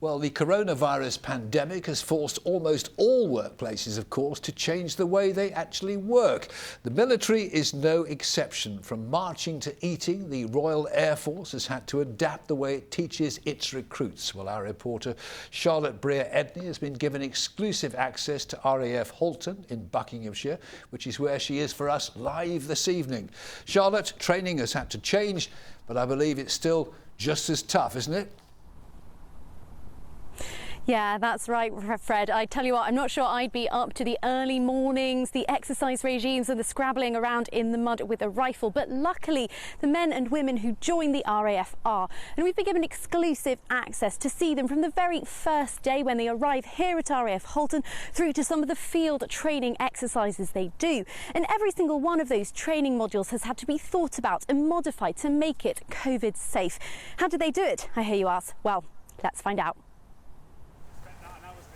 Well, the coronavirus pandemic has forced almost all workplaces, of course, to change the way they actually work. The military is no exception. From marching to eating, the Royal Air Force has had to adapt the way it teaches its recruits. Well, our reporter Charlotte Briere-Edney has been given exclusive access to RAF Halton in Buckinghamshire, which is where she is for us live this evening. Charlotte, training has had to change, but I believe it's still just as tough, isn't it? Yeah, that's right, Fred. I tell you what, I'm not sure I'd be up to the early mornings, the exercise regimes and the scrabbling around in the mud with a rifle. But luckily, the men and women who join the RAF are. And we've been given exclusive access to see them from the very first day when they arrive here at RAF Halton through to some of the field training exercises they do. And every single one of those training modules has had to be thought about and modified to make it COVID safe. How did they do it, I hear you ask? Well, let's find out.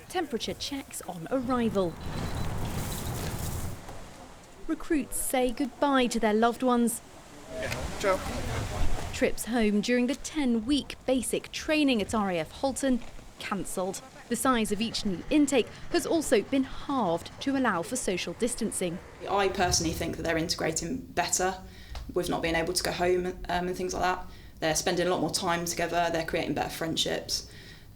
Temperature checks on arrival. Recruits say goodbye to their loved ones. Ciao. Trips home during the 10-week basic training at RAF Halton cancelled. The size of each new intake has also been halved to allow for social distancing. I personally think that they're integrating better with not being able to go home and things like that. They're spending a lot more time together, they're creating better friendships,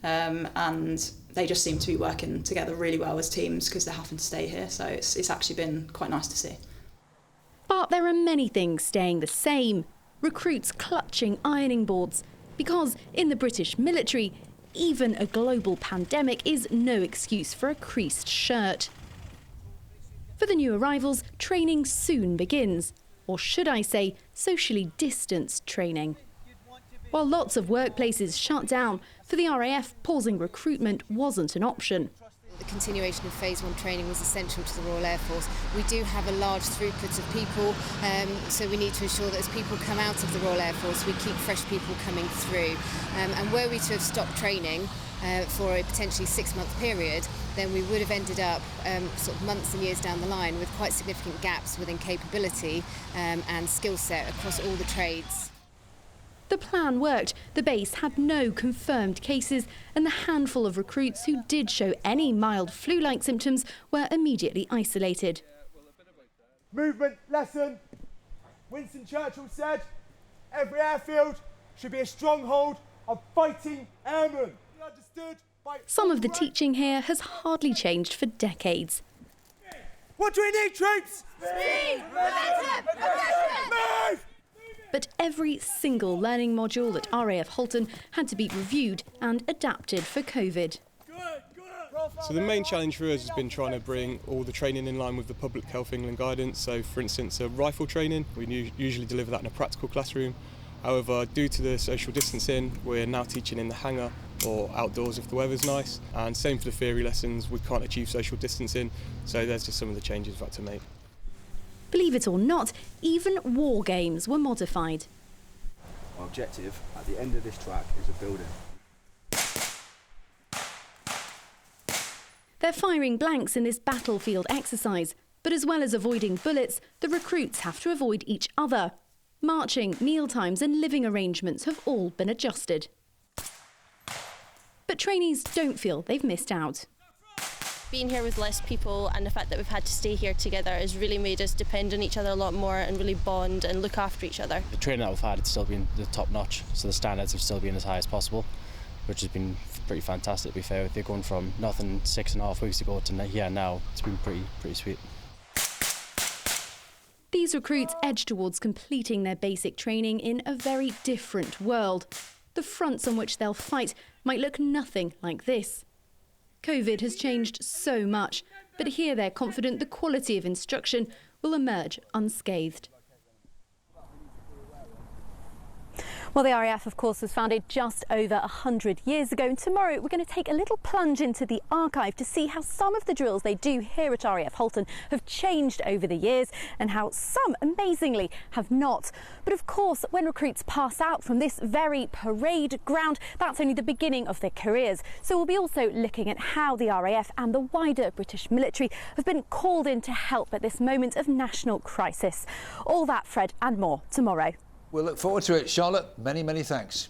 and they just seem to be working together really well as teams because they're having to stay here. So it's actually been quite nice to see. But there are many things staying the same. Recruits clutching ironing boards. Because in the British military, even a global pandemic is no excuse for a creased shirt. For the new arrivals, training soon begins. Or should I say, socially distanced training. While lots of workplaces shut down, for the RAF, pausing recruitment wasn't an option. The continuation of Phase 1 training was essential to the Royal Air Force. We do have a large throughput of people, so we need to ensure that as people come out of the Royal Air Force, we keep fresh people coming through. And were we to have stopped training for a potentially 6-month period, then we would have ended up sort of months and years down the line with quite significant gaps within capability and skill set across all the trades. The plan worked. The base had no confirmed cases, and the handful of recruits who did show any mild flu-like symptoms were immediately isolated. Movement lesson. Winston Churchill said, every airfield should be a stronghold of fighting airmen. Understood by Some of the teaching here has hardly changed for decades. What do we need, troops? Speed! Momentum! Aggression! Move! But every single learning module at RAF Halton had to be reviewed and adapted for COVID. So the main challenge for us has been trying to bring all the training in line with the Public Health England guidance. So for instance, rifle training, we usually deliver that in a practical classroom. However, due to the social distancing, we're now teaching in the hangar or outdoors if the weather's nice. And same for the theory lessons, we can't achieve social distancing. So there's just some of the changes we've had to make. Believe it or not, even war games were modified. Our objective at the end of this track is a building. They're firing blanks in this battlefield exercise, but as well as avoiding bullets, the recruits have to avoid each other. Marching, mealtimes and living arrangements have all been adjusted. But trainees don't feel they've missed out. Being here with less people and the fact that we've had to stay here together has really made us depend on each other a lot more and really bond and look after each other. The training that we've had has still been the top notch, so the standards have still been as high as possible, which has been pretty fantastic to be fair. They're going from nothing 6.5 weeks ago to here now. It's been pretty sweet. These recruits edge towards completing their basic training in a very different world. The fronts on which they'll fight might look nothing like this. COVID has changed so much, but here they're confident the quality of instruction will emerge unscathed. Well, the RAF, of course, was founded just over 100 years ago, and tomorrow we're going to take a little plunge into the archive to see how some of the drills they do here at RAF Halton have changed over the years and how some, amazingly, have not. But of course, when recruits pass out from this very parade ground, that's only the beginning of their careers. So we'll be also looking at how the RAF and the wider British military have been called in to help at this moment of national crisis. All that, Fred, and more tomorrow. We'll look forward to it, Charlotte. Many, many thanks.